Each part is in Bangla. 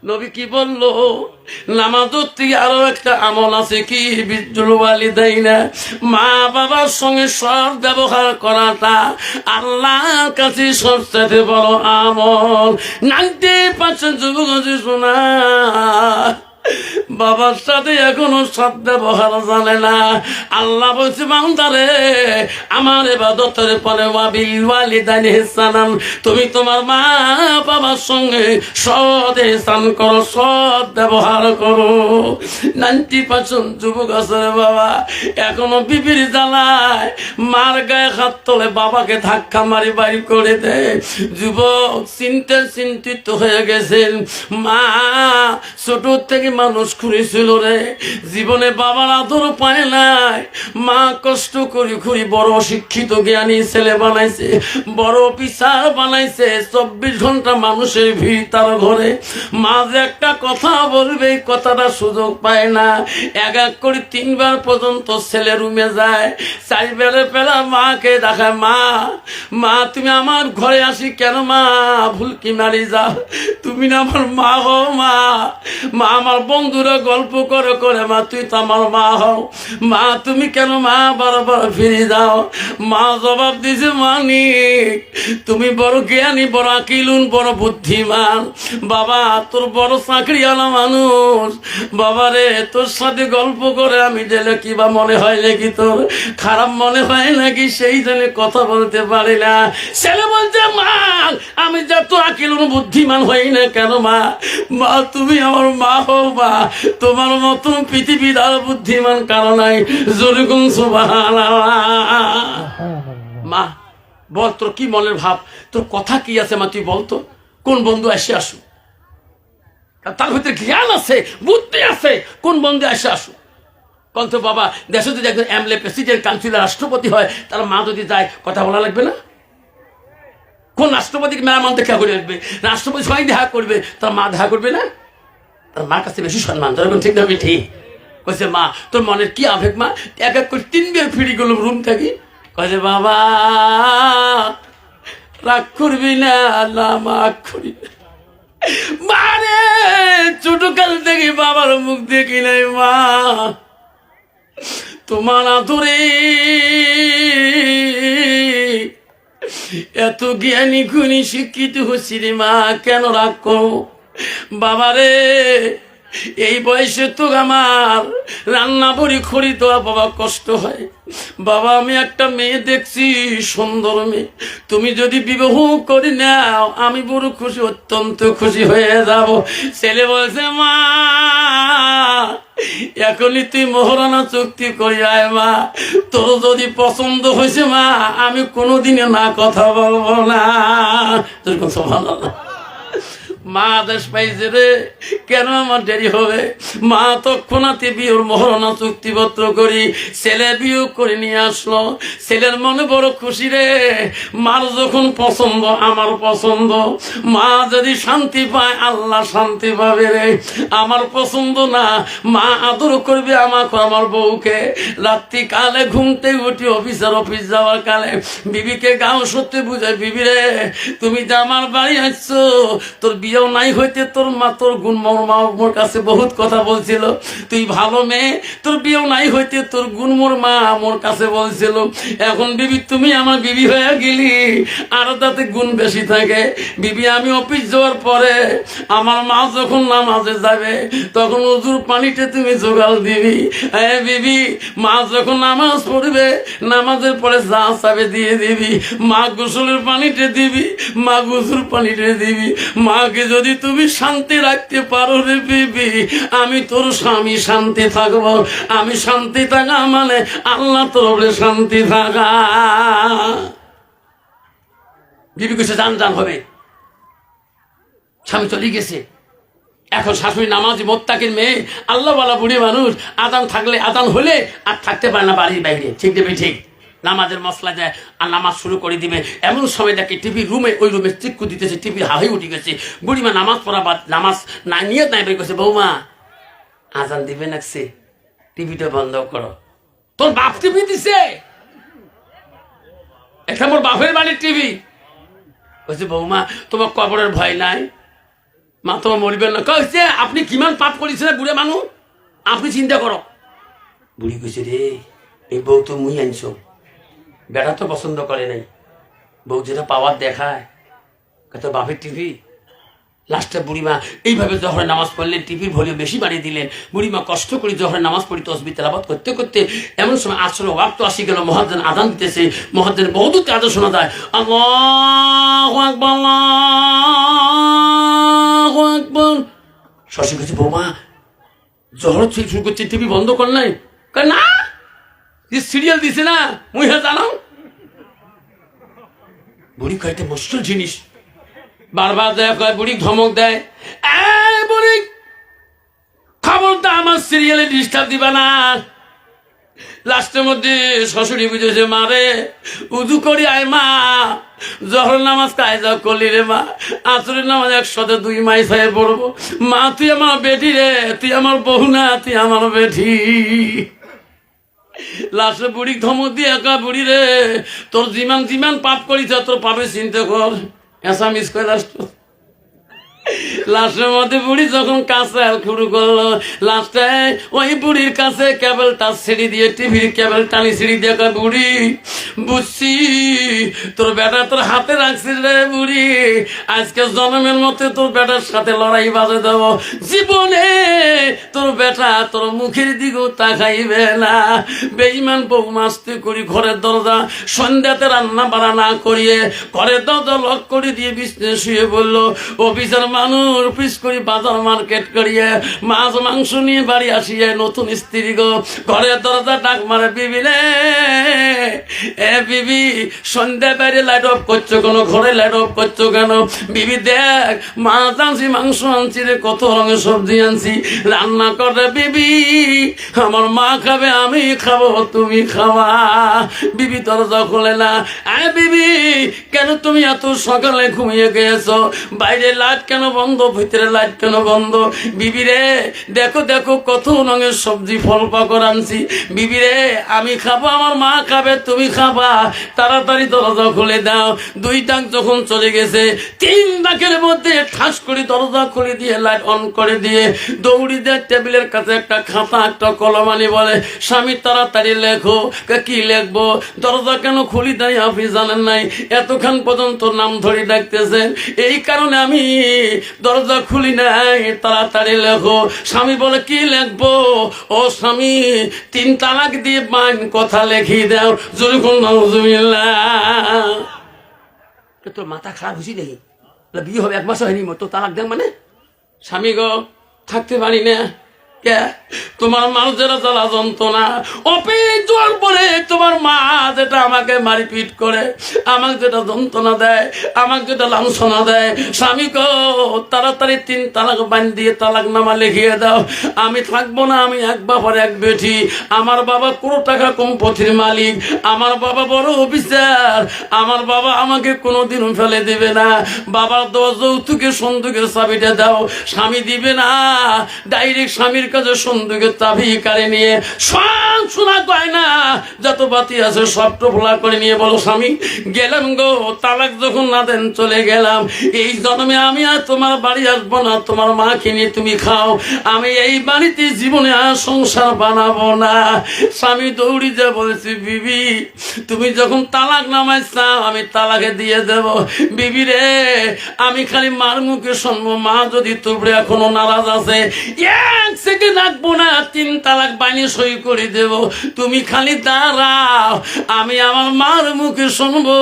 নবী কি বললো? নামাজের থেকে আরো একটা আমল আছে, কি বিদ্যুল ওয়ালিদাইনা, মা বাবার সঙ্গে সৎ ব্যবহার করাটা আল্লাহর কাছে সবচেয়ে বড় আমল। 90% যুবক আছে শোনা, বাবার সাথে এখনো সৎ ব্যবহার জানে না। আল্লাহ বলছে বান্দারে, আমার ইবাদতের পরে ওয়াবিল ওয়ালিদাইনি ইহসানান, তুমি তোমার মা বাবার সঙ্গে সৎ ইহসান করো, সৎ ব্যবহার করো। 90% যুবক আছে বাবা এখনো বিবির জ্বালায় মার গায়ে হাত তোলে, বাবাকে ধাক্কা মারি বাড়ি করে দেয়। যুবক চিন্তিত হয়ে গেছেন, মা ছোট থেকে মানুষ করেছিল রে, জীবনে বাবার আদর পায় নাই, মা কষ্ট করি করি বড় শিক্ষিত জ্ঞানী ছেলে বানাইছে, বড় অফিসার বানাইছে, 24 ঘন্টা মানুষের ভিড় তার ঘরে। মা যে একটা কথা বলবে এই কথাটা সুযোগ পায় না। এক করে 3 বার পর্যন্ত ছেলে রুমে যায়, 4 বেলা পেলা মাকে দেখায়, মা তুমি আমার ঘরে আসি কেন? মা ভুল কি মারি যাও, তুমি না আমার মা হও। মা আমার বন্ধুরা গল্প করে করে, মা তুই তো আমার মা হও, মা তুমি কেন মা বারবার ফিরে যাও? মা জবাব দিছে, মানিক তুমি বড় জ্ঞানী, বড় আকিলুন, বড় বুদ্ধিমান, বাবা তোর বড় চাকরিওয়ালা মানুষ, বাবারে তোর সাথে গল্প করে আমি দিলে কিবা মনে হয় নাকি, তোর খারাপ মনে হয় নাকি, সেই জন্য কথা বলতে পারি না। ছেলে বলছে, মা আমি যত আকিলুন বুদ্ধিমান হই না কেন, মা তুমি আমার মা হও। মা তোমার মতন পৃথিবীর আর বুদ্ধিমান কারণ নাই। জোরেকুম সুবহানাল্লাহ। মা বল তোর কি মনের ভাব, তোর কথা কি আছে? মা তুই বলতো কোন বন্ধু এসে আসুক, তার ভিতরে জ্ঞান আছে, বুদ্ধি আছে, কোন বন্ধু এসে আসুক। কন্ত বাবা দেশে যদি একজন এমএলএ, প্রেসিডেন্ট, কাউন্সিলর, রাষ্ট্রপতি হয়, তার মা যদি যায় কথা বলা লাগবে না? কোন রাষ্ট্রপতিকে মেহমান দেখা করে আসবে, রাষ্ট্রপতি সবাই দেখা করবে, তার মা দেখা করবে না? তার মার কাছে বেশি সম্মান। ধরবেন ঠিক না? ঠিক কইছে, মা তোর মনের কি আবেগ? মা এক এক করে 3 বার ফিরে গেল রুম থাকি, কইছে বাবা রাগ করবি না, না মা করি না। মানে ছোট কাল থেকে বাবার মুখ দেখি নাই মা, তোমার আদরে এত জ্ঞানী গুণী শিক্ষিত হচ্ছি রে মা, কেন রাগ করো? বাবারে এই বয়সে তো আমার রান্না বড়ি খড়ি দেওয়া বাবা কষ্ট হয়। বাবা আমি একটা মেয়ে দেখছি, সুন্দর মেয়ে, তুমি যদি বিবাহ করে নাও আমি বড় খুশি, অত্যন্ত খুশি হয়ে যাব। ছেলে বলছে, মা এখনই তুই মোহরানা চুক্তি করি আয় মা, তোর যদি পছন্দ হয়েছে মা আমি কোনোদিনে না কথা বলবো না। সুবহানাল্লাহ। মা আদেশ পাইছে রে, কেন আমার দেরি হবে? মা তৎক্ষণাৎ বিয়ের মহরণা চুক্তিপত্র করি ছেলে বিয়ে করে নিয়ে আসলো। ছেলের মনে বড় খুশি রে, মার যখন পছন্দ আমার পছন্দ, মা যদি শান্তি পায় আল্লাহ শান্তি পাবে রে। আমার পছন্দ না, মা আদর করবে আমাকে, আমার বউকে। রাত্রি কালে ঘুমতে উঠি অফিস যাওয়ার কালে বিবিকে গাও সত্যি বুঝায়, বিবি রে তুমি যে আমার বাড়ি আসছো, তোর বিয়েও নাই হইতে তোর মা তোর গুণ মোর কাছে বহুত কথা বলছিল, তুই ভালো মেয়ে, তোর বিয়েও নাই হইতে তোর গুণ মোর মা মোর কাছে বলছিল। এখন বিবি তুমি আমার বিবি হয়ে গেলি, আরো তাতে গুণ বেশি থাকে। বিবি আমি অফিস যাওয়ার পরে আমার মা যখন নামাজে যাবে তখন উজুর পানিতে তুমি জোগাল দিবি। হ্যাঁ বিবি, মা যখন নামাজ পড়বে নামাজের পরে যা চাবে দিয়ে দিবি। মা গোসলের পানিতে দিবি, মা গোসল পানিতে দিবি। মাকে যদি তুমি শান্তি রাখতে পারো রে বিবি, আমি তোর স্বামী শান্তি থাকবো। আমি শান্তি থাকা মানে আল্লাহ তোর শান্তি থাকা। বিবি কিছু জান হবে, স্বামী চলে গেছে, এখন শাশুড়ি নামাজি মোত্তাকির মেয়ে, আল্লাহওয়ালা বুড়ি মানুষ, আদান থাকলে আদান হলে আর থাকতে পারে না বাড়ির বাইরে, ঠিক দেবে ঠিক নামাজের মশলা যায় আর নামাজ শুরু করে দিবে। এমন সময় দেখে টিভি রুমে, ওই রুমে চিক্কু দিতেছে, টিভি হাই উঠে গেছে। বুড়িমা নামাজ পড়া বা নামাজ না নিয়ে নাই বের করছে, বৌমা আজান দিবে নাকছে, টিভিটা বন্ধ করো। তোর বাপ টিভি দিছে, এটা মোর বাপের বাড়ির টিভি। বলছে বৌমা তোমার কবরের ভয় নাই? মা তোমার মরিবেন না। কইছে আপনি কিমান পাপ করেছিলেন বুড়ে মানুষ, আপনি চিন্তা করো। বুড়ি কইছে রে এই বউ তো মুই আনছ, বেটা তো পছন্দ করে নাই, বউ যেটা পাওয়ার দেখায় কত বাপের টিভি। লাস্টে বুড়িমা এইভাবে জহরে নামাজ পড়লেন, টিভির ভলিউম বেশি বাড়িয়ে দিলেন। বুড়িমা কষ্ট করে জহরে নামাজ পড়ি তসবিহ তেলাওয়াত করতে করতে এমন সময় আসলে ওয়াক্ত আসি গেল, মুয়াজ্জিন আযান দিতেছে। মুয়াজ্জিন বহুদূর আযান শোনা যায়, আল্লাহু আকবার আল্লাহু আকবার। শশী কাছে বৌমা জহর শুরু করছে, টিভি বন্ধ কর নাই? না সিরিয়াল দিছে না মুই হ্যাঁ জানাও। বুড়ি খাইতে মুশকিল জিনিস, বারবার দেয় কয়, বুড়ি ধমক দেয়, এই বুড়ি খবরটা আমার সিরিয়ালে ডিস্টার্ব দিবা না। লাস্টের মধ্যে শ্বশুরি বুঝেছে, মারে উদু করি আয় মা, জহর নামাজ কায়দা করলি রে মা, আসরের নামাজ 102 মাই সাহেব পড়বো। মা তুই আমার বেটি রে, তুই আমার বহু না, তুই আমার বেটি। লাস্টে বুড়ি ধমক দিয়ে একা, বুড়ি রে তোর জিমান জিমান পাপ করিস তোর পাপে চিন্তা কর, এসা মিস করে লাস্টের মধ্যে বুড়ি যখন কাছে শুরু করলো, লাস্টে ওই বুড়ির কাছে কেবল টাচ সিঁড়ি দিয়ে টিভির কেবল টানি সিঁড়ি দিয়ে কয়, বুড়ি বুঝছি তোর বেটা তোর হাতে রাখছিস রে বুড়ি, আজকে জন্মের মতো তোর বেটার সাথে লড়াই বাজে দেব, জীবনে তোর বেটা তোর মুখের দিকেও তাকাইবে না। বেঈমান বউ মাস্তি করি ঘরের দরজা সন্ধ্যাতে রান্না বাড়া না করিয়ে ঘরের দরজা লক করে দিয়ে বিছানায় শুয়ে বললো, অফিসের মানুষ পিস করি বাজার মার্কেট করিয়ে মাছ মাংস নিয়ে বাড়ি আসিয়ে নতুন স্ত্রী গো ঘরের দরজা ডাক মারে, বিবি রে এ বিবি সন্ধ্যা বাইরে লাইট অফ করছো কেন, ঘরে লাইট অফ করছো কেন? বিবি দেখ মাছ আনছি মাংস আনছি রে, কত রঙের সবজি আনছি, রান্না করে বিবি, আমার মা খাবে আমি খাবো তুমি খাওয়া। বিবি দরজা খোলে না, আরে বিবি কেন তুমি এত সকালে ঘুমিয়ে গেছো, বাইরে লাইট কেন বন্ধ, ভিতরে লাইট কেন বন্ধ? বিবি রে দেখো দেখো কত রঙের সবজি ফল পাকড় আনছি, বিবি রে আমি খাবো আমার মা খাবে তুমি খাবা, তাড়াতাড়ি দরজা খুলে দাও। 2 ডাক যখন চলে গেছে, 3 ডাকের মধ্যে ঠাস করে দরজা খুলে দিয়ে লাইট অন করে দিয়ে দৌড়ি দেয় টেবিলের কাছে একটা খাতা একটা কলম আনি বলে, স্বামী তাড়াতাড়ি লেখো। কি লিখবো? দরজা কেন খুলি দেয় আপনি জানেন নাই, এতক্ষণ পর্যন্ত নাম ধরে ডাকতেছেন, এই কারণে আমি দরজা খুলি নাই, তাড়াতাড়ি লেখো। স্বামী বলে কি লিখবো? ও স্বামী 3 তালাক দিয়ে বাইন কথা লিখিয়ে দাও। জোরে নাউজুবিল্লাহ। তোর মাথা খারাপ হয়েছি দেখি, বিয়ে হবে 1 মাস হয়নি তো তালাক দেন মানে? স্বামী গো থাকতে পারি না, তোমার মানুষেরা জ্বালা যন্ত্রণা অফিস জোয়ার পরে তোমার মা যেটা আমাকে মারিপিট করে, আমাকে যেটা যন্ত্রণা দেয়, আমাকে যেটা লাঞ্ছনা দেয়, স্বামী গো তাড়াতাড়ি 3 তালাক বান দিয়ে তালাক নামা লিখিয়ে দাও। আমি থাকবো না, আমি 1 বাবার 1 বেটি, আমার বাবা কোনো টাকা সম্পত্তির মালিক, আমার বাবা বড় অফিসার, আমার বাবা আমাকে কোনোদিন ফেলে দিবে না। বাবার দেওয়া যৌতুকের সন্দুকের চাবিটা দাও, স্বামী দিবে না, ডাইরেক্ট স্বামীর কাছে সন্দুকের চাবি কারে নিয়ে সব শোনা কয় না যত বাতি আছে সব টোপলা করে নিয়ে বলো, স্বামী গেলাম গো, তালাক যখন না দেন চলে গেলাম, এই জন্মে আমি আর তোমার বাড়ি আসবো না, তোমার মাকে নিয়ে তুমি খাও, আমি এই বাড়িতে জীবনে আর সংসার বানাবো না। স্বামী দৌড়ি যা বলেছি, বিবি তুমি যখন তালাক নামাই চাও আমি তালাকে দিয়ে দেব। বিবি রে আমি খালি মার মুখে শুনবো, মা যদি তোমরা এখনো নারাজ আছে 1 সেকেন্ড রাখবো না, 3 তালাক বাইনে সই করে দেব, তুমি খালি দাঁড়াও, আমি আমার মার মুখে শুনবো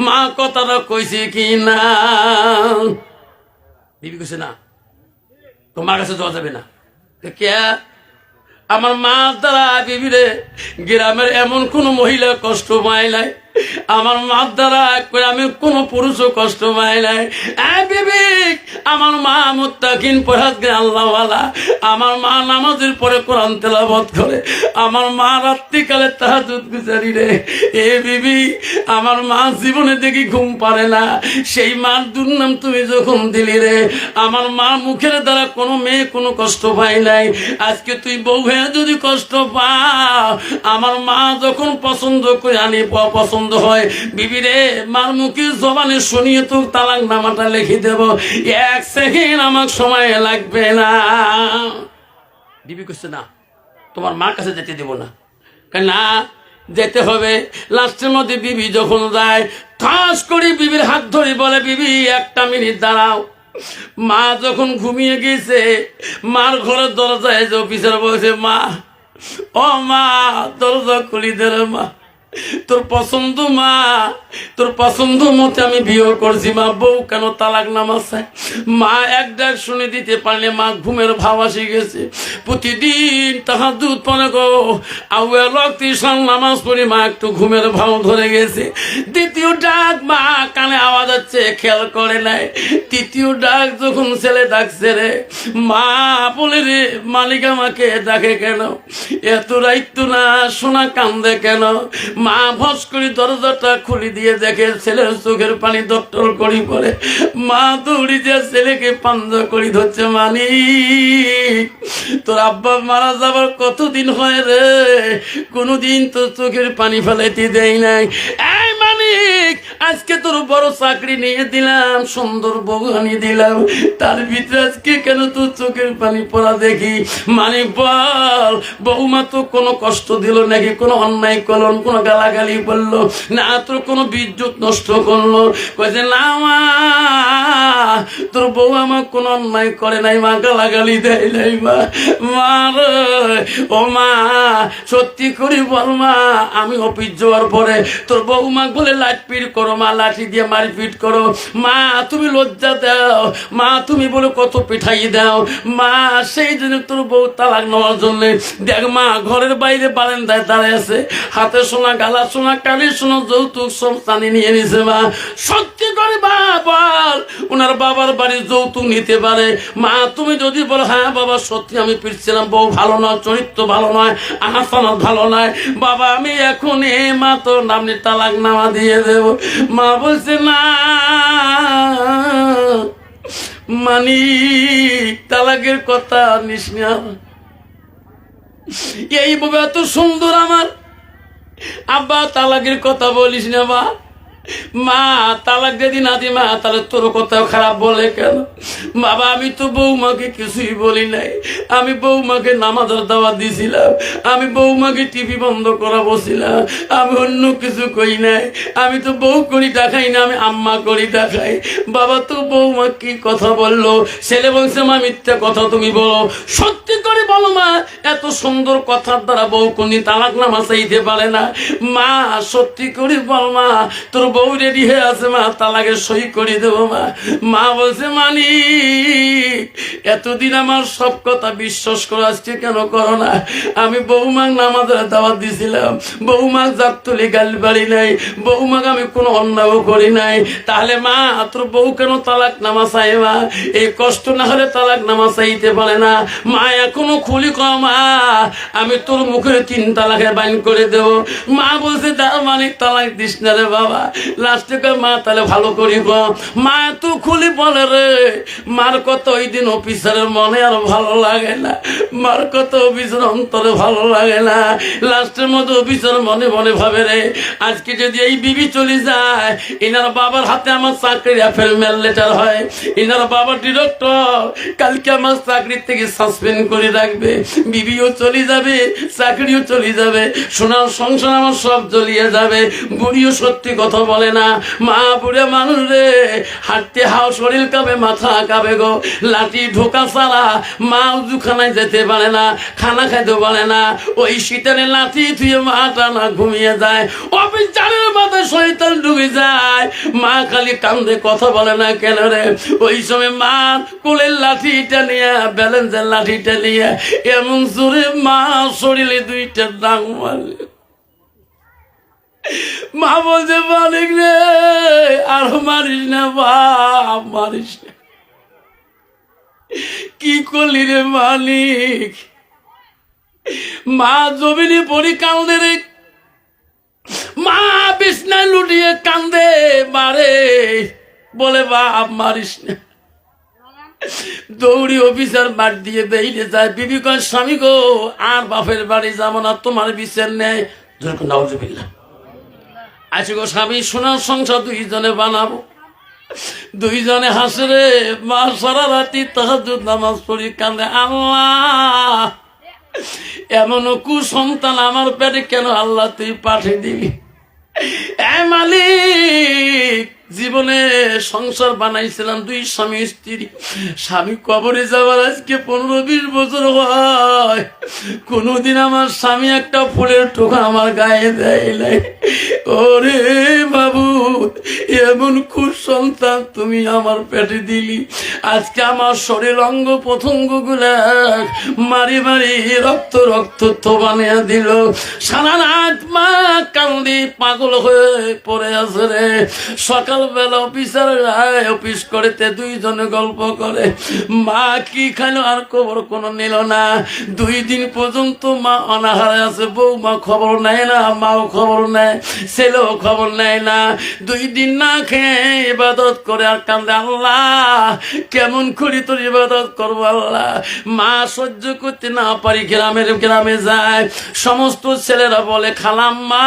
মা কথাটা কইছে কি না। বিবি কইছে না, তোমার কাছে যাওয়া যাবে না। কে? আমার মা দ্বারা বিবি রে গ্রামের এমন কোন মহিলা কষ্ট পায় নাই, আমার মা দ্বারা আমি কোন পুরুষও কষ্ট পায় নাই। বিবি আমার মা মুত্তাকিন পরহেজগার আল্লাহওয়ালা, আমার মা নামাজের পরে কোরআন তেলাওয়াত করে, আমার মা রাত্রিকালে তাহাজ্জুদ গুজারি রে। এ বিবি আমার মা জীবনে দেখি ঘুম পারে না, সেই মার দুর্নাম তুমি যখন দিলি রে, আমার মা মুখের দ্বারা কোনো মেয়ে কোনো কষ্ট পায় নাই, আজকে তুই বউ হয়ে যদি কষ্ট পাও, আমার মা যখন পছন্দ করে আনি পছন্দ পছন্দ হয়, বিবি রে মার মুখে জবানে শুনিয়ে তো তালাক নামাটা লিখে দেব, 1 সেকেন্ড আমার সময় লাগবে না। বিবি কইছে না, তোমার মার কাছে যেতে দেব না। না, যেতে হবে। লাস্টের মধ্যে বিবি যখন যায়, ঠাস করে বিবির হাত ধরে বলে, বিবি 1 মিনিট দাঁড়াও। মা যখন ঘুমিয়ে গেছে, মার ঘরের দরজায় যে অফিসার বলছে, মা, ও মা, দরজা খুলি দে রে মা, তোর পছন্দ মা, তোর পছন্দ মতে আমি বিয়ে করছি মা, বউ কেন তালাক নামাছে? মা এক ডাক শুনে দিতে পারলে মা ঘুমের ভাব আসে গেছে। প্রতিদিন তাহাজ্জুদ পড়ে গো, আউয়াল ওয়াক্তে ঈশার নামাজ পড়ি, মা একটু ঘুমের ভাব ধরে গেছে। দ্বিতীয় ডাক মা কানে আওয়াজ হচ্ছে, খেয়াল করে নাই। তৃতীয় ডাক যখন ছেলে ডাকছে রে, মা বলে রে, মালিক আমাকে ডাকে কেন? এত রাইত না, সোনা কান্দে কেন? মা ভস করে দরজাটা খুলে দিয়ে দেখে ছেলের চোখের পানি দট্টর করি পড়ে। মা দৌড়ি যে ছেলেকে পাঞ্জা করি ধরছে, মানিক, তোর আব্বা মারা যাবার কতদিন হয় রে, কোনদিন তোর চোখের পানি ফেলাইতে দেয় নাই। এই মানিক, আজকে তোর বড় চাকরি নিয়ে দিলাম, সুন্দর বউ আনিয়ে দিলাম, তার ভিতরে আজকে কেন তোর চোখের পানি পড়া দেখি? মানিক বল, বউমা তো কোনো কষ্ট দিল নাকি, কোনো অন্যায় করল, কোনো গালাগালি বললো না, তোর কোনো বিদ্যুৎ নষ্ট করলো? কয়েছে না মা, তোর বউ আমার কোনো অন্যায় করে নাই মা, গালাগালি দেয় নাই মা। মার ও মা, সত্যি করি বল মা, আমি অফিস যাওয়ার পরে তোর বউমা বলে লাঠপিট করো মা, লাঠি দিয়ে মারপিট করো মা, তুমি লজ্জা দাও মা, তুমি বলে কত পিঠাই দাও মা, সেই জন্য তোর বউ তালাক নেওয়ার জন্য দেখ মা ঘরের বাইরে বারান্দায় দাঁড়িয়ে আছে, হাতে সোনা, গালা সোনা, কালি সোনা, যৌতুক সব টানি নিয়ে নিছে মা। সত্যি করে বা বল, ওনার বাবার বাড়ি যৌতুক নিতে পারে মা? তুমি যদি বলো হ্যাঁ বাবা সত্যি আমি পিটছিলাম, বউ ভালো নয়, চরিত্র ভালো নয়, আনাফানা ভালো নয় বাবা, আমি এখন মা তো নামনি তালাক নামা দিয়ে দেব। মা বলছে না মানিক, তালাকের কথা নিস না, এইভাবে এত সুন্দর আমার আব্বা, তালাকের কথা বলিস না মা। মা তালাক যদি না দি মা, তাহলে তোর কথাও খারাপ বলে কেন? বাবা আমি তো বৌমাকে কিছুই বলি নাই, আমি বৌমাকে নামাজের দাওয়াত দিছিলাম, আমি বৌমাকে টিভি বন্ধ করা বসিলাম, আমি অন্য কিছু কই নাই, আমি তো বউ করি দেখাই না, আমি আম্মা করি দেখাই। বাবা তো বৌমা কি কথা বললো? ছেলে বলছে মা মিথ্যা কথা তুমি বলো, সত্যি করে বলো মা, এত সুন্দর কথার দ্বারা বউ কোনদিন তালাক নামা চাইতে পারে না। মা সত্যি করে বল মা, তোর বউ রেডি হয়ে আছে মা, তালাকে সই করে দেবো মা। মা বলছে মানিক, এতদিন আমার সব কথা বিশ্বাস করে আজকে কেন করো না? আমি বৌমাক নামাজের দাওয়াত দিছিলাম, বৌমাক জাত তুলি গাল বাড়ি নাই, বৌমাক আমি কোনো অন্যায়ও করি নাই, তাহলে মা তোর বউ কেন তালাক নামা চাই মা? এই কষ্ট না হলে তালাক নামা চাইতে পারে না মা। এখনো খুলি কম মা, আমি তোর মুখের 3 তালাকের বাইন করে দেব। মা বলছে তার মানিক তালাক দিস না রে বাবা। লাস্টে মা তাহলে ভালো করি গো মা, তো খুলি বলে রে, মার কত ওই দিন অফিসারের মনে আর ভালো লাগে না, মার কত অফিসার অন্তরে ভালো লাগে না। লাস্টের মধ্যে অফিসার মনে মনে ভাবে রে, আজকে যদি এই বিবি চলে যায়, এনার বাবার হাতে আমার চাকরির অ্যাপয়েন্টমেন্ট লেটার হয়, এনার বাবার ডিরেক্টর কালকে আমার চাকরি থেকে সাসপেন্ড করে রাখবে, বিবিও চলে যাবে, চাকরিও চলে যাবে, সোনার সংসার আমার সব জ্বলিয়ে যাবে। বুড়িও সত্যি কথা বলে না মা, বুড়ে মানুষ রে, হাঁটতে হাও শরীর কাঁপে, মাথা কাঁপে গো, লাঠি ঢোকা ছাড়া মা উজুখানায় যেতে পারে না, খানা খাইতে পারে না, ওই শীতের লাঠি ধুয়ে মা টানা ঘুমিয়ে যায়, অফিস চারের মাথায় শয়তান ঢুকে যায়, মা খালি কান্দে, কথা বলে না কেন রে? ওই সময় মা কোলের লাঠিটা নিয়ে, ব্যালেন্সের লাঠিটা নিয়ে এমন জোরে মা শরীরে 2টা ডাং মারলে, মা বলছে মালিক রে আর মারিস না বাপ, মারিস না। কি করলি রে মালিক? মা জমিনে পড়ি কান্দে রে, মা বিছনায় লুটিয়ে কান্দে, মারে বলে বাপ মারিস না। দৌড়ি অফিসার বাড়ি দিয়ে বেরিয়ে যায়। বিবি কয় স্বামী গো আর বাপের বাড়ি যাবো না, তোমার বিচার নেই। নাউজুবিল্লাহ, আজকে গো স্বামী সোনার সংসার দুইজনে বানাবো, দুইজনে হাসে রে। মা সারা রাতি তাহাজ্জুদ নামাজ পড়ি কান্দে, আল্লাহ এমন কুসন্তান আমার পেটে কেন আল্লাহ তুই পাঠিয়ে দিবি? এ মালিক, জীবনে সংসার বানাইছিলাম দুই স্বামী স্ত্রী, স্বামী কবরে যাওয়ার আজকে 15-20 বছর হয়, কোনদিন আমার স্বামী একটা ফুলের টোকা আমার গায়ে দেয় নাই। ওরে বাবু, এমন খুশ সন্তান তুমি আমার পেটে দিলি, আজকে আমার শরীর অঙ্গ প্রত্যঙ্গ গুলা মারি মারি রক্ত রক্ত তো বানিয়ে দিল। সারা রাত মা কান্দি পাগল হয়ে পড়ে আছে রে। সকালবেলা অফিস করতে দুইজনে গল্প করে, মা কি খাইলো আর খবর কোনো নিল না। 2 দিন পর্যন্ত মা অনাহারে আছে, বউ মা খবর নেয় না, মাও খবর নেয়, ছেলেও খবর নেয় না। 2 দিন না খেয়ে ইবাদত করে আর কান্দে, আল্লাহ কেমন করি তোর ইবাদত করবো আল্লাহ। মা সহ্য করতে না পারি গ্রামে যায়, সমস্ত ছেলেরা বলে খালাম্মা,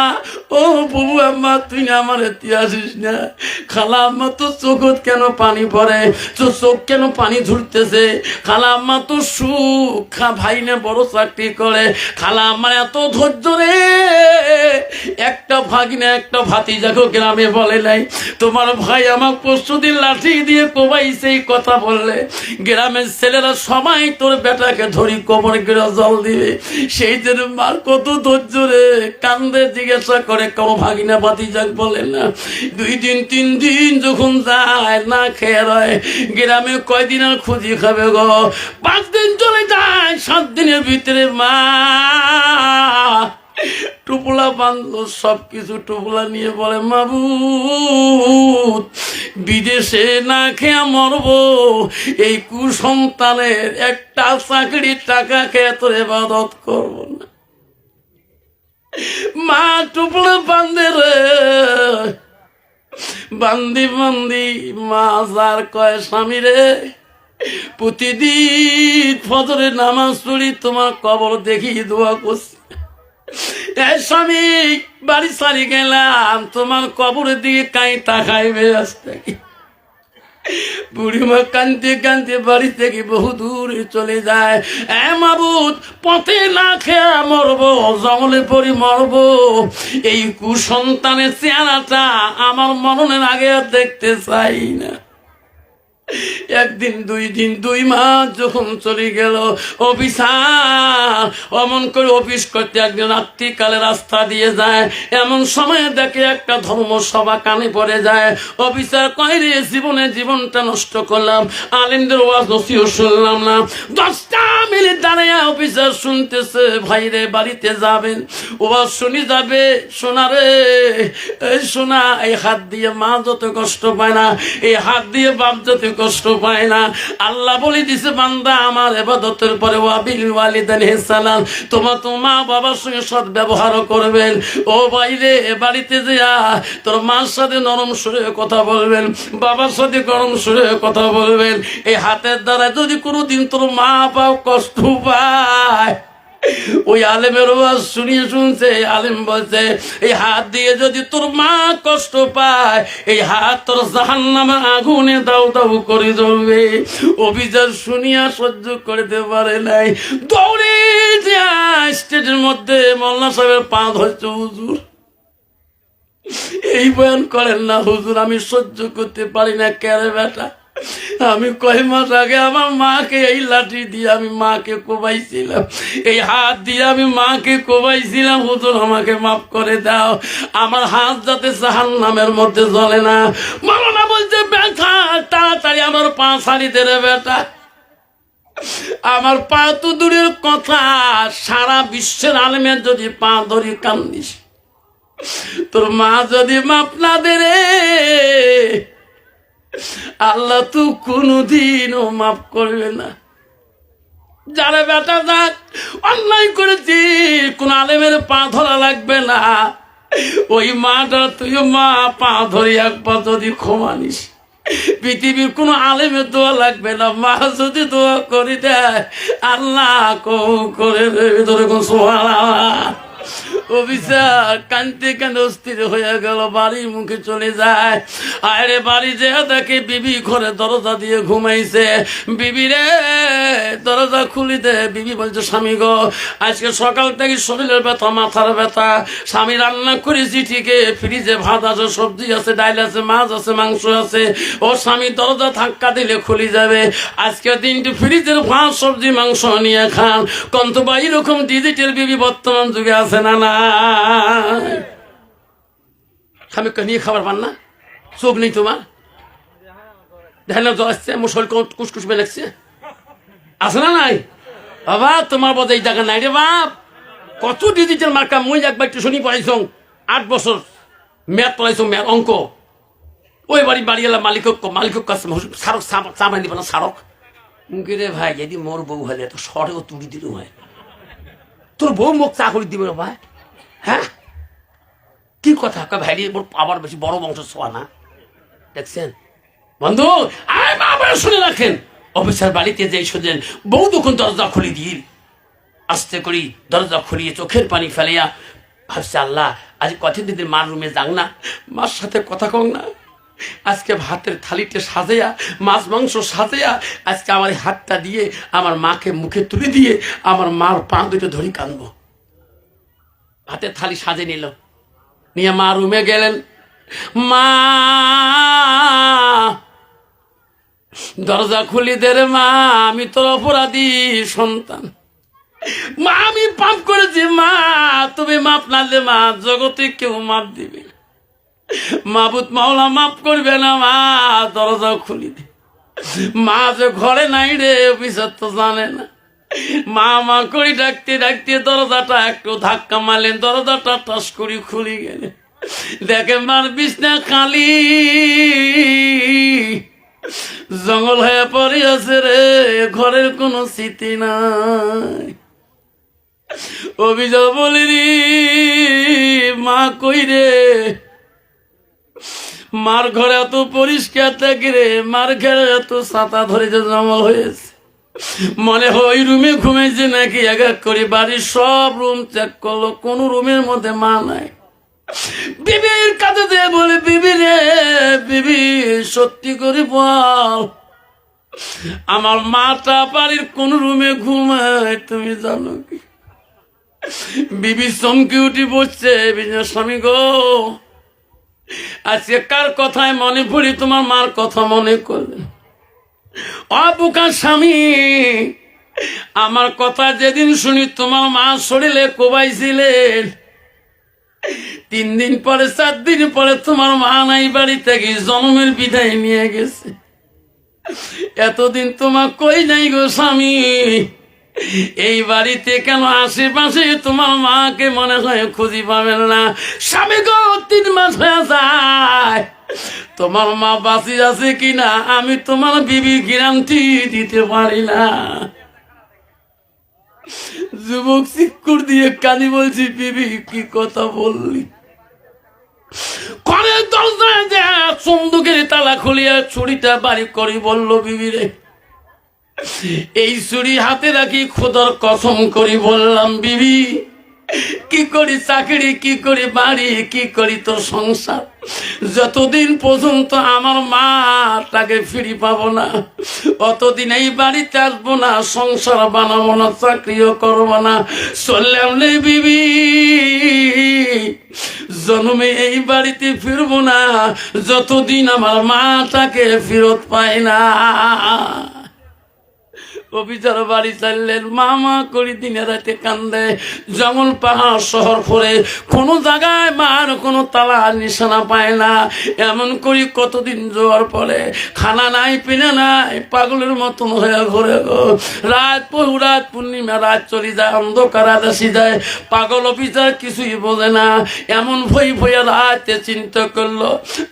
ও বুবু আম্মা তুই আমার আসিস না, খালাম্মা তো চোখত কেন পানি পড়ে, তো চোখ কেন পানি ঝুলতেছে, খালাম্মা তো সুখ ভাই না বড় চাকরি করে, খালাম্মার এত ধৈর্য রে। একটা ভাগিনা একটা ভাতিজাকে গ্রামে বলে নাই, তোমার ভাই আমার পরশুদিন লাঠি দিয়ে কোবাইছে, এই কথা বললে গ্রামের ছেলেরা সবাই তোর বেটাকে ধরি কোমরে গিরা জল দিবে। সেই জন্য মার কত ধৈর্য রে, কান্দে জিজ্ঞাসা করে কোনো ভাগিনা ভাতিজাক বলে না। 2 দিন 3 দিন যখন যায় না খেয়ে রয়, গ্রামে কয়দিন আর খুঁজি খাবে গো? 5 দিন চলে যায়, 7 দিনের ভিতরে মা টুপলা বান্ধব সবকিছু টুপলা নিয়ে বলে, মাবুদ বিদেশে না খেয়ে মরবো, এই কুসন্তানের একটা চাকরির টাকা খেয়ে তোর ইবাদত করবো না। মা টুপলা বান্ধে রে, বান্দি বান্দি মা যার কয়, স্বামী রে প্রতিদিন ফজরে নামাজ পড়ি, তোমার কবর দেখি দোয়া করছি, স্বামী বাড়ি সারি গেলাম, তোমার কবরের দিকে কাই তাকাইবে আসতে। বুড়িমা কানতে কানতে বাড়ি থেকে বহু দূরে চলে যায়। মাবুদ পথে না খেয়ে মরবো, জঙ্গলে পড়ি মরবো, এই কুসন্তানের চেহারাটা আমার মরণের আগে দেখতে চাই না। 1 দিন 2 দিন 2 মাস যখন চলে গেল, অফিসার অমন করে অফিস করতে একদিন রাত্রিকালে রাস্তা দিয়ে যায়, এমন সময় দেখে একটা ধর্মসভা কানে পড়ে যায়। অফিসার কয় রে, জীবনটা নষ্ট করলাম, আলেমদের ওয়াজ নসিহত শুনলাম না। 10টা মিনিট দাঁড়িয়ে অফিসার শুনতেছে, ভাইরে বাড়িতে যাবেন, ওয়াজ শুনি যাবে, সোনা রে এই সোনা, এই হাত দিয়ে মা যত কষ্ট পায় না, এই হাত দিয়ে বাপ যত কষ্ট পায় না। আল্লাহ বলে দিছে, বান্দা আমার ইবাদতের পরে ওয়াবিল ওয়ালিদাইনি ইহসানান, তোমার তো মা বাবার সঙ্গে সৎ ব্যবহার করবেন। ও বাইরে বাড়িতে যা তোর মার সাথে নরম সুরে কথা বলবেন, বাবার সাথে গরম সুরে কথা বলবেন। এই হাতের দ্বারা যদি কোনোদিন তোর মা বাপ কষ্ট পায়, ওই আলেমের ওয়াজ শুনছে, আলেম বলছে এই হাত দিয়ে যদি তোর মা কষ্ট পায়, এই হাত তোর জাহান্নামের আগুনে দাউ দাউ করে জ্বলবে। অভিযান শুনিয়া সহ্য করতে পারে নাই, দৌড়ে যায় স্টেজের মধ্যে, মোল্লা সাহেবের পা ধরছে, হুজুর এই বয়ান করেন না হুজুর, আমি সহ্য করতে পারি না। কেরে বেটা, আমি কয় মাস আগে আমার মাকে এই লাঠি দিয়ে আমি মাকে কোবাইছিলাম, এই হাত দিয়ে আমি মাকে কোবাইছিলাম, হুজুর আমাকে মাফ করে দাও, আমার হাত যাতে জাহান্নামের মধ্যে জ্বলে না। মাওলানা বলছে, ব্যথা তাড়াতাড়ি আমার পা ছাড়ি দে রে বেটা। আমার পা তো দূরের কথা, সারা বিশ্বের আলেমের যদি পা ধরি কান্দিস, তোর মা যদি মাপ না দে রে, আল্লাহ তো কোনদিনও মাফ করবে না। যারা বেটা যাক অন্যায় করেছি, কোন আলেমের পা ধরা লাগবে না, ওই মাটা তুই মা পা ধরি একবার যদি ক্ষমানিস, পৃথিবীর কোন আলেমের দোয়া লাগবে না। মা যদি দোয়া করে দেয়, আল্লাহ করে সুবহানাল্লাহ। ও অফিসার কানতে কান অস্থির হয়ে গেল, বাড়ির মুখে চলে যায়। আরে বাড়ি যে দেখে বিবি ঘরে দরজা দিয়ে ঘুমাইছে। বিবি রে দরজা খুলি দে। বিবি বলছে, স্বামী গো আজকে সকাল থেকে শরীরের ব্যথা, মাথার ব্যথা। স্বামী রান্না করেছি ঠিকই, ফ্রিজে ভাত আছে, সবজি আছে, ডাল আছে, মাছ আছে, মাংস আছে। ও স্বামী দরজা ধাক্কা দিলে খুলে যাবে। আজকে দিনটি ফ্রিজের ভাত, সবজি, মাংস নিয়ে খান। কন্ত বা এরকম ডিজিটাল বিবি বর্তমান যুগে আছে না? না স্বামী নিয়ে খাবার পান না? চোখ নেই তোমার? দেখেন জ্বর আসছে, মুসল কুসকুস বেয়ে লাগছে, আছে না নাই? বাবা তোমার বোধ এই জায়গা নাই রে বাপ। কত ডিজিটাল মার্কা। মুই একবার টিউশনি পড়াইছ 8 বছর, ম্যাথ পড়াইছ, ম্যাথ অঙ্ক। ওই বাড়ি এলাম মালিক কাছে সারক চা বানি দিবে না সারক। মুখে রে ভাই যদি মোর বউ হলে তো সরেও তুলি দিল হয়, তোর বউ মুখ চা করে দিবে ভাই। হ্যাঁ কি কথা ভাই, আবার বেশি বড় বংশ ছোয়া না। দেখছেন বন্ধু, শুনে রাখেন, অফিসার বাড়িতে যে শুনলেন বউ তখন দরজা খুলে দিয়ে আস্তে করি দরজা খুলিয়ে চোখের পানি ফেলিয়া ভাবছে, আল্লাহ আজ কঠিন দিনের মার রুমে যাং না, মার সাথে কথা কং না। আজকে ভাতের থালিতে সাজাইয়া, মাছ মাংস সাজাইয়া, আজকে আমার হাতটা দিয়ে আমার মাকে মুখে তুলে দিয়ে আমার মার পা দুটো ধরি কানবো। ভাতের থালি সাজে নিল, নিয়ে মা রুমে গেলেন। মা দরজা খুলি দে রে মা, আমি তোর অপরাধী সন্তান। মা আমি পাপ করেছি মা, তুমি মাপ না দে মা, জগতে কেউ মাপ দিবে না। মাবুত মাওলা মাফ করবে না মা, দরজা খুলি দে। মা যে ঘরে নাই রে, অফিসার তো জানে না। মা করে ডাকতে ডাকতে দরজাটা একটু ধাক্কা মারলেন, দরজাটা টাস করে খুলে গেলে দেখে মার বিছনা খালি, জঙ্গল হয়ে পড়ে আছে রে, ঘরের কোনো স্মৃতি নাই। অভিযোগ বলিনি মা কই রে, মার ঘরে এত পরিষ্কার থাকে রে, মার ঘরে এত ছাতা ধরে যে জঙ্গল হয়েছে, মনে হয় ওই রুমে ঘুমেছে নাকি। এক এক করে বাড়ির সব রুম চেক করলো, কোন রুমের মধ্যে মা নাই। বিবির কাছে দিয়ে বলে, বিবি রে বিবি সত্যি করে বল, আমার মাটা বাড়ির কোন রুমে ঘুমায় তুমি জানো কি? বিবি চমকে উঠি বসছে, স্বামী গো আজকে কার কথায় মনে পড়ি তোমার মার কথা মনে করলেন? অবুকা স্বামী, আমার কথা যেদিন শুনি তোমার মা শরীরে কোবাইছিলেন, 3 দিন পরে 4 দিন পরে তোমার মা নাই বাড়ি থেকে জন্মের বিদায় নিয়ে গেছে। এতদিন তোমার কই নাই গো স্বামী, এই বাড়িতে কেন আশেপাশে তোমার মাকে মনে হয় খুঁজি পাবেন না? স্বামী গো 3 মাস হয়ে যায়, তোমার মা বাঁচি আছে কিনা আমি তোমার বিবি গ্যারান্টি দিতে পারি না। যুবক চিৎকার দিয়ে কানি বলছি, বিবি কি কথা বললি? ঘরের দরজায় যে চন্দুকের তালা খুলিয়া ছুরিটা বাড়ি করি বলল, বিবি রে এই ছুরি হাতে রাখি খোদার কসম করি বললাম, বিবি কি করি চাকরি, কি করি বাড়ি, কি করি তোর সংসার, যতদিন পর্যন্ত আমার মাটাকে ফিরি পাবো না অতদিন এই বাড়িতে আসবো না, সংসার বানাবো না, চাকরিও করবো না, চললাম রে বিবি, জন্মে এই বাড়িতে ফিরবো না যতদিন আমার মাটাকে ফেরত পাই না। অফিসার বাড়ি চাইলেন, মামা করি দিনে রাতে কান্দে, জঙ্গল পাহাড় শহর পরে কোনো জায়গায় মার কোনো তালা নিশানা পায় না। এমন করি কতদিন যাওয়ার পরে খানা নাই, পিনা নাই, পাগলের মতন হয়ে ঘরে গো। রাত পূর্ণিমা, রাত চলে যায়, অন্ধকার আসি যায়। পাগল অফিসার কিছুই বোঝে না, এমন ভয়ে রাতে চিন্তা করলো,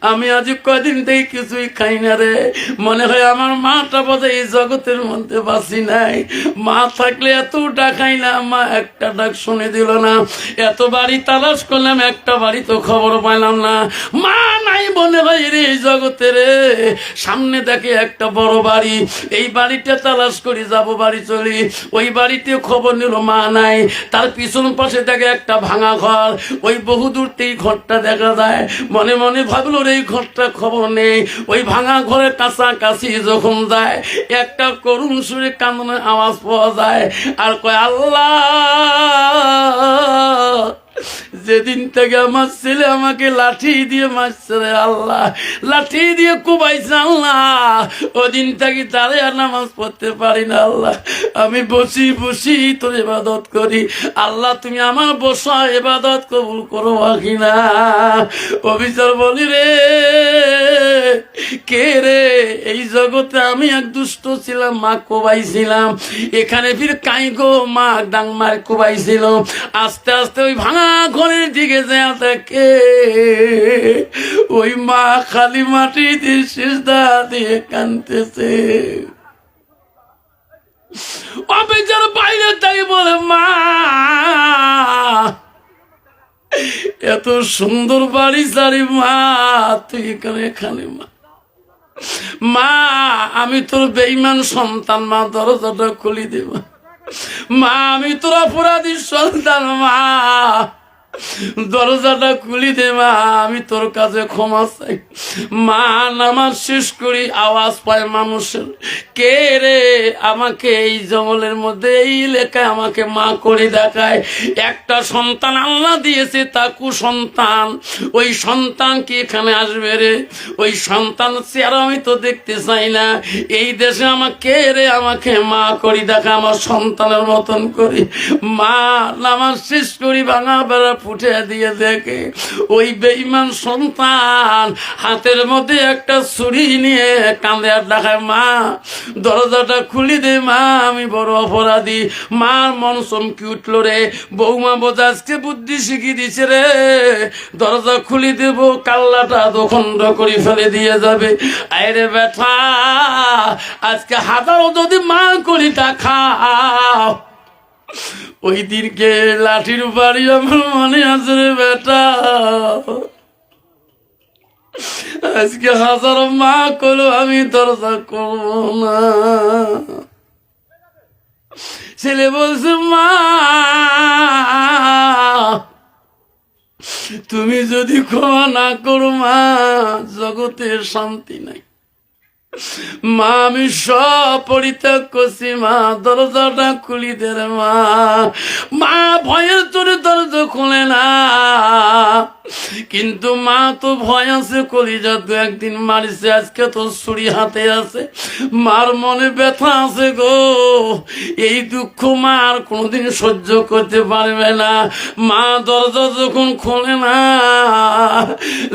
আমি আজ কদিন থেকে কিছুই খাই না রে, মনে হয় আমার মাটা বোধ এই জগতের মধ্যে বাঁচি বাঁচি নাই। মা থাকলে এত ডাকাই না, মা একটা ডাক শুনে দিল না। এত বাড়ি তালাশ করলাম, একটা বাড়ি তো খবর পাইলাম না। মা নাই মনে হয় রে এই জগতে রে। সামনে দেখে একটা বড় বাড়ি, এই বাড়িটা তালাশ করি, যাব বাড়ি চলি। ওই বাড়িতে খবর নিল মা নাই। তার পিছন পাশে দেখে একটা ভাঙা ঘর, ওই বহু দূরতেই ঘরটা দেখা যায়। মনে মনে ভাবলো রে এই ঘরটা খবর নেই। ওই ভাঙা ঘরের কাছাকাছি যখন যায়, একটা করুণ সুরে কান্নার আওয়াজ পাওয়া যায়, আর কয় আল্লাহ, যেদিন থেকে আমার ছেলে আমাকে লাঠি দিয়ে মারছে রে আল্লাহ, লাঠি দিয়ে কুবাইছে আল্লাহ, ওদিন থেকে তারে আর নামাজ পড়তে পারি না আল্লাহ। আমি বসি বসি তোর ইবাদত করি আল্লাহ, তুমি আমার বসা ইবাদত কবুল করো কিনা। অবিচার বলি রে, কে রে এই জগতে? আমি এক দুষ্ট ছিলাম, মা কোবাইছিলাম। এখানে ফির কাই গো মা ডাং মার কোবাইছিল। আস্তে আস্তে ওই ভাঙা ঘরের দিকে যায় থাকে, ওই মা খালি মাটি দিয়ে সিজদা দিয়ে কাঁদতেছে। অবিচার বাইরে তাই বলে, মা এত সুন্দর বাড়ি সারি মা, তুই এখানে খালি মা, মা আমি তোর বেঈমান সন্তান, মা দরজাটা খুলি দেব। মা আমি তোর অপরাধী সন্তান, মা দরজাটা খুলি দে মা, আমি তোর কাছে ক্ষমা চাই। মা নামাজ শেষ করি, আওয়াজ পায় মানুষের, কে রে আমাকে এই জঙ্গলের মধ্যে এই এলাকায় আমাকে মা করে দেখায়। একটা সন্তান আল্লাহ দিয়েছে, তা কুসন্তান। ওই সন্তান কি এখানে আসবে রে? ওই সন্তান চেহারা আমি তো দেখতে চাই না। এই দেশে আমাকে রে আমাকে মা করি দেখা, আমার সন্তানের মতন করি। মা নামাজ শেষ করি, ভাঙা বেড়া ফুটে দিয়ে দেখে ওই বেঈমান সন্তান হাতের মধ্যে একটা ছুরি নিয়ে কাঁদে আর দেখায়, মা দরজাটা খুলি দে মা, আমি বড় অপরাধী। মার মন চমকি উঠল রে, বৌমা বোঝা আজকে বুদ্ধি শিখিয়ে দিছে রে, দরজা খুলি দেব, কাল্লাটা দখন্ড করে ফেলে দিয়ে যাবে। আরে বেটা, আজকে হাজারো যদি মা করি তা খাও, ওই দিনকে লাঠির বাড়ি আমার মনে আছে রে বেটা। আজকে হাজারো মা করো, আমি দরজা করবো না। ছেলে বলছে, মা তুমি যদি ক্ষমা না করো মা, জগতে শান্তি নাই। মা আমি সব পরিত্যাগ করছি, মা দরজাটা খুলি দে রে মা। মা ভয়ের তোরে দরজা খুলে না, কিন্তু মা তো ভয় আছে, কলিজা তো একদিন মারিছে, আজকে তো ছুরি হাতে আছে। মার মনে ব্যথা আছে গো, এই দুঃখ মা আর কোনোদিন সহ্য করতে পারবে না। মা দরজা যখন খোলে না,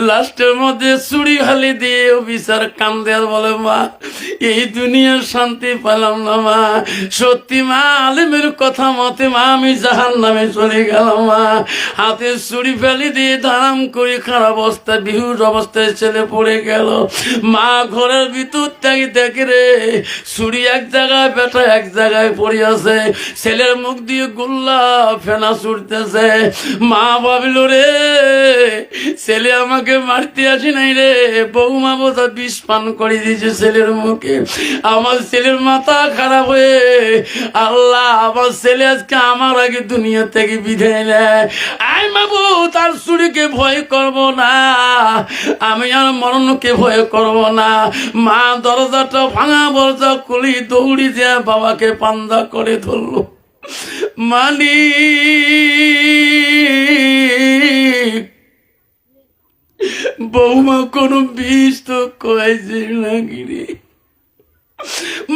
লাস্টের মধ্যে ছুরি হালি দিয়ে বিচার কান্দে আর বলে, মা এই দুনিয়ার শান্তি পেলাম না মা, সত্যি মা আলেমের কথা মতে মা আমি জাহান্নামে চলে গেলাম। মা হাতে ছুরি ফেলে দিয়ে ধারাম করে খারাপ অবস্থা বিহুর অবস্থায় ছেলে পড়ে গেল। মা ঘরের ভিতর থেকে দেখে রে ছুরি এক জায়গায়, বেটা এক জায়গায় পড়ে আছে, ছেলের মুখ দিয়ে গোল্লা ফেনা ছুটতেছে। মা ভাবিল রে ছেলে আমাকে মারতে আসি নাই রে, বৌমা বোঝা বিষ পান করে দিয়েছে ছেলের মুখে। আমার ছেলের মাথা খারাপ হয়ে, আল্লাহ আমার ছেলে আজকে আমার আগে দুনিয়া থেকে বিদায় নেয়। আই বাবু তার ছুরিকে ভয় করব না, আমি আর মরণকে ভয় করব না। মা দরজাটা ভাঙা দরজা খুলি দৌড়ি যে বাবাকে পান্দা করে ধরলো। মালিক বৌমা কোনো বিষ তো কয়েছে নাকি রে?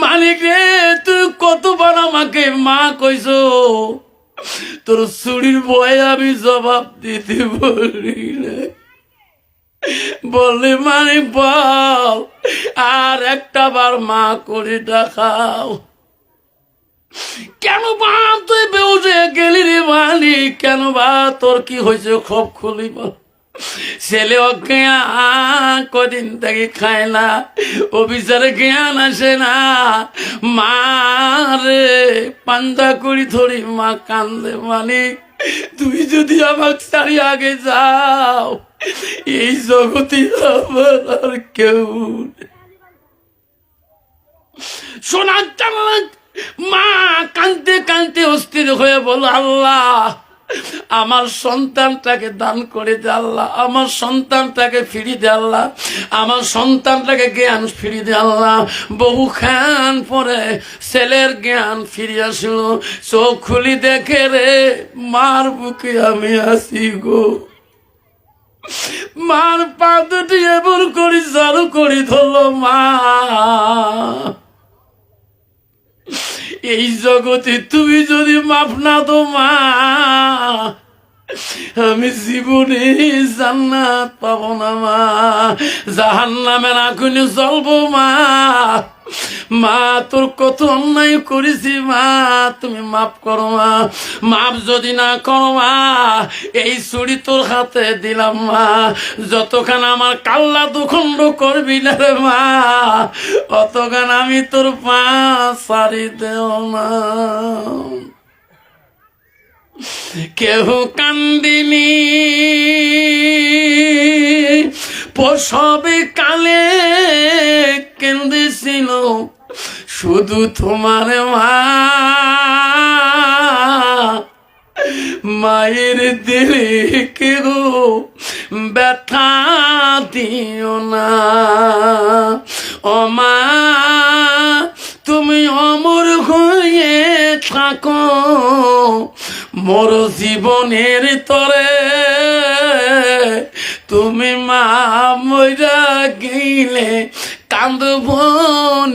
মালিক রে তুই কতবার আমাকে মা কইস, তোর ছুরির ভয়ে আমি জবাব দিতে বলি না। বললে মালিক বল আর একটা বার মা করে দেখাও। কেন বা তুই বেউজে গেলি রে মালিক? কেন বা তোর কি হয়েছে খব খুলি বল। ছেলে অজ্ঞান, কদিন থেকে খায় না, অফিসারে জ্ঞান আসে না। মা রে পান্দা করি ধরি, মা কান্দে, মালিক তুই যদি আমার ছাড়ি আগে যাও, এই জগতে আমার আর কেউ নেই। সোনার জানলা মা কাঁদতে কাঁদতে অস্থির হয়ে বলো, আল্লাহ আমার সন্তানটাকে দান করে দে আল্লাহ, আমার সন্তানটাকে ফিরিয়ে দে আল্লাহ, আমার সন্তানটাকে জ্ঞান ফিরিয়ে দে আল্লাহ। বহু খান পরে ছেলের জ্ঞান ফিরে আসলো, চোখ খুলি দেখে রে মার বুকে আমি আসি গো। মার পা দুটি এমন করি জারু করি ধরলো, মা এই জগতে তুমি যদি মাফ না দো মা, আমি জীবনে জান্নাত পাবো না মা, জাহান্নামের আগুনে জ্বলবো মা। মা তোর কত অন্যায় করেছি মা, তুমি মাফ করো মা। মাফ যদি না করো মা, এই ছুরি তোর হাতে দিলাম মা, যতক্ষণ আমার কাল্লা দুখণ্ড করবি না রে মা, অতক্ষণ আমি তোর পা সারি দেও না। কেহ কান্দিনি প্রসবে কালে, কেন্দেছিল শুধু তোমার মা। মায়ের দিলে কেহ ব্যথা দিও না, ও মা তুমি অমর হয়ে থাকো মোর জীবনের তরে। তুমি মা মইরা গেলে কান্দব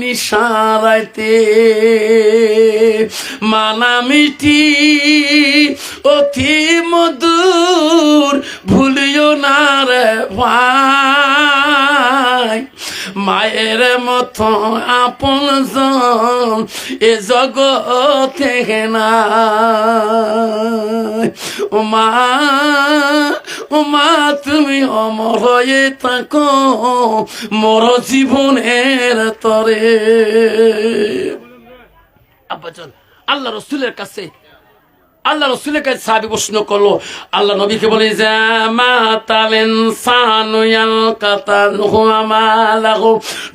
নিশারাইতে, মানা মিঠি অতি মধুর ভুলিও না রে ভাই, মায়ের মতো আপন জন এ জগতে না। ও মা, ও মা তুমি অমর হয়ে থাকো মোর জীবনের তরে। আব্বাজান আল্লাহ রসুলের কাছে, আল্লাহ রসুলের কাছে সাহাবী প্রশ্ন করলো, আল্লাহ নবীকে বলে যে মাতালেন সানুয়াল কাতানহু আমালাহু।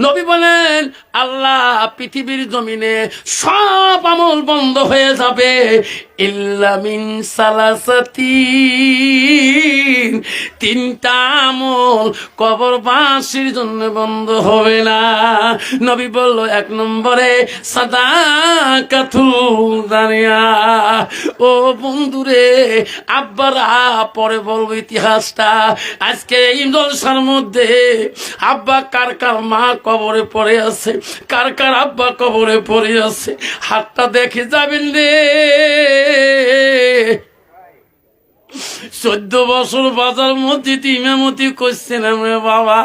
নবী বলেন আল্লাহ পৃথিবীর জমিনে সব আমল বন্ধ হয়ে যাবে, ইল্লা মিন সালাসাতিন, তিনটা আমল কবরবাসীর জন্য বন্ধ হবে না। নবী বলল, এক নম্বরে সাদাকাতুল জারিয়া। ও বন্ধুরে আব্বারা পরে বলবো ইতিহাসটা, আজকে এই জলসার মধ্যে আব্বা কার কার মা কবরে পড়ে আছে, কার কার আব্বা কবরে পড়ে আছে, হাতটা দেখে যাবেন রে। 14 বছর বাজার মধ্যে ইমামতি করছিলাম রে বাবা,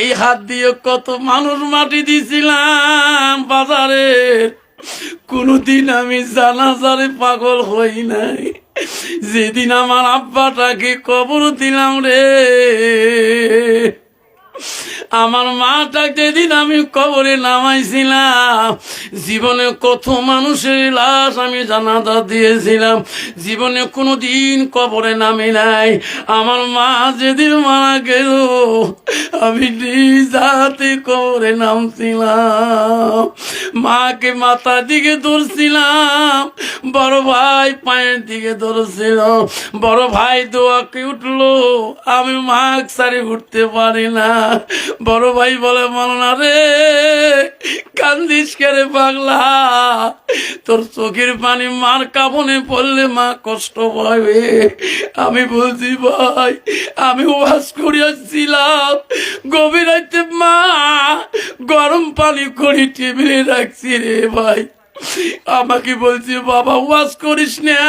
এই হাত দিয়ে কত মানুষ মাটি দিছিলাম বাজারে, কোনদিন আমি জানাজারে পাগল হই নাই। যেদিন আমার আব্বাটাকে কবর দিলাম রে, আমার মাটাকে যেদিন আমি কবরে নামাইছিলাম, জীবনে কত মানুষের লাশ আমি জানাজা দিয়েছিলাম, জীবনে কোনোদিন কবরে নামি নাই। আমার মা যেদিন মারা গেল, আমি নিজ হাতে কবরে নামছিলাম, মাকে মাথার দিকে ধরছিলাম, বড় ভাই পায়ের দিকে ধরছিল, বড় ভাই দোয়াকে উঠলো, আমি মা সারি উঠতে পারি না। বড় ভাই বলে, মাওলানা রে কান্দিস কেরে পাগলা, তোর চোখের পানি মার কাবনে পড়লে মা কষ্ট পাবে। আমি বলছি ভাই আমি ওয়াজ করিয়াছিলাম, গভীর রাতে মা গরম পানি করে টেবিলে রাখছি রে ভাই, আমাকে বলছি বাবা ওয়াজ করিস না,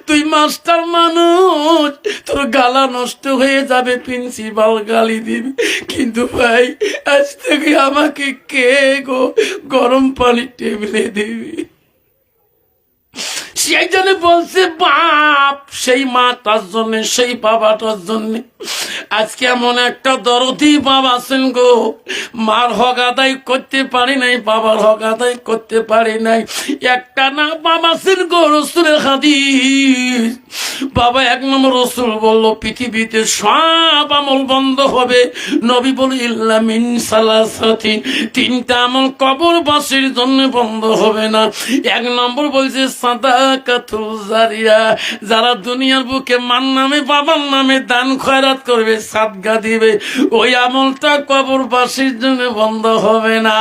তুই মাস্টার মানুষ, তোর গালা নষ্ট হয়ে যাবে, প্রিন্সিপাল গালি দিবি। কিন্তু ভাই আজ থেকে আমাকে কে গো গরম পানি টেবিলে দিবি? সেই জন্য বলছে বাপ সেই মাটার জন্য সেই বাবাটার জন্য আজকে এমন একটা দরদি বাবা আছেন গো, মার হক আদায় করতে পারি নাই, বাবার হক আদায় করতে পারি নাই। একটা না বাবা আছেন গো, রসুলের হাদিস, বাবা এক নম্বর রসুল বলল পৃথিবীতে সব আমল বন্ধ হবে, নবী বলে ইল্লা মিন সালাসাতিন, তিনটা আমল কবরবাসীর জন্য বন্ধ হবে না। এক নম্বর বলছে সাদাকাতুল জারিয়া, যারা দুনিয়ার বুকে মার নামে বাবার নামে দান খয়রাত করবে, সাদগা দিবে, ওই আমলটা কবরবাসীর জন্য বন্ধ হবে না।